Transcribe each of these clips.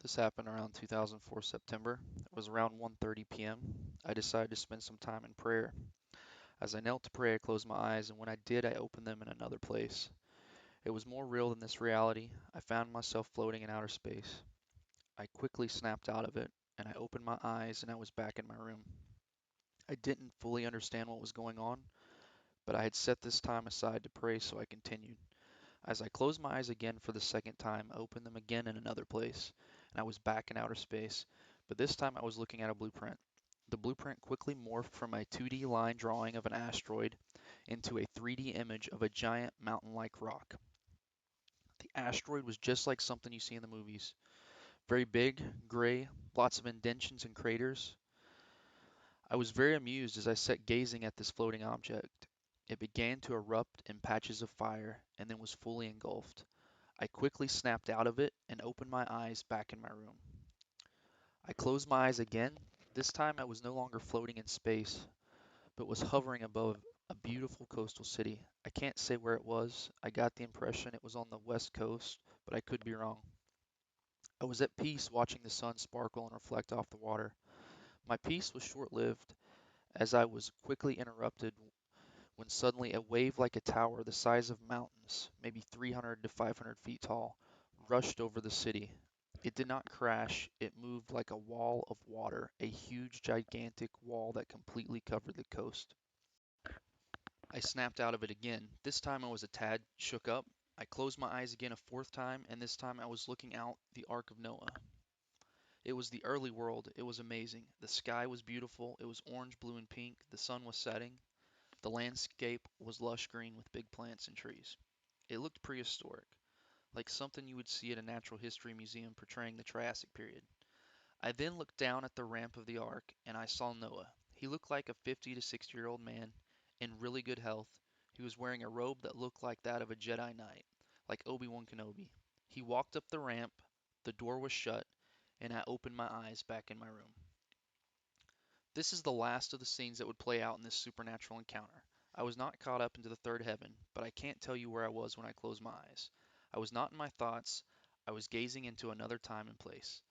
This happened around 2004 September. It was around 1:30 p.m. I decided to spend some time in prayer. As I knelt to pray, I closed my eyes, and when I did, I opened them in another place. It was more real than this reality. I found myself floating in outer space. I quickly snapped out of it, and I opened my eyes, and I was back in my room. I didn't fully understand what was going on, but I had set this time aside to pray, so I continued. As I closed my eyes again for the second time, I opened them again in another place, and I was back in outer space, but this time I was looking at a blueprint. The blueprint quickly morphed from a 2D line drawing of an asteroid into a 3D image of a giant mountain-like rock. The asteroid was just like something you see in the movies. Very big, gray, lots of indentions and craters. I was very amused as I sat gazing at this floating object. It began to erupt in patches of fire and then was fully engulfed. I quickly snapped out of it and opened my eyes back in my room. I closed my eyes again. This time I was no longer floating in space, but was hovering above a beautiful coastal city. I can't say where it was. I got the impression it was on the west coast, but I could be wrong. I was at peace watching the sun sparkle and reflect off the water. My peace was short-lived as I was quickly interrupted when suddenly a wave like a tower the size of mountains, maybe 300 to 500 feet tall, rushed over the city. It did not crash, it moved like a wall of water, a huge, gigantic wall that completely covered the coast. I snapped out of it again. This time I was a tad shook up. I closed my eyes again a fourth time, and this time I was looking out the Ark of Noah. It was the early world. It was amazing. The sky was beautiful. It was orange, blue, and pink. The sun was setting. The landscape was lush green with big plants and trees. It looked prehistoric, like something you would see at a natural history museum portraying the Triassic period. I then looked down at the ramp of the ark and I saw Noah. He looked like a 50 to 60-year-old man in really good health. He was wearing a robe that looked like that of a Jedi Knight, like Obi-Wan Kenobi. He walked up the ramp, the door was shut, and I opened my eyes back in my room. This is the last of the scenes that would play out in this supernatural encounter. I was not caught up into the third heaven, but I can't tell you where I was when I closed my eyes. I was not in my thoughts. I was gazing into another time and place.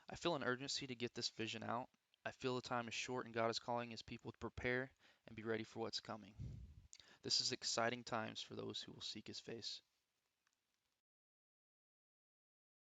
I feel an urgency to get this vision out. I feel the time is short and God is calling his people to prepare and be ready for what's coming. This is exciting times for those who will seek his face.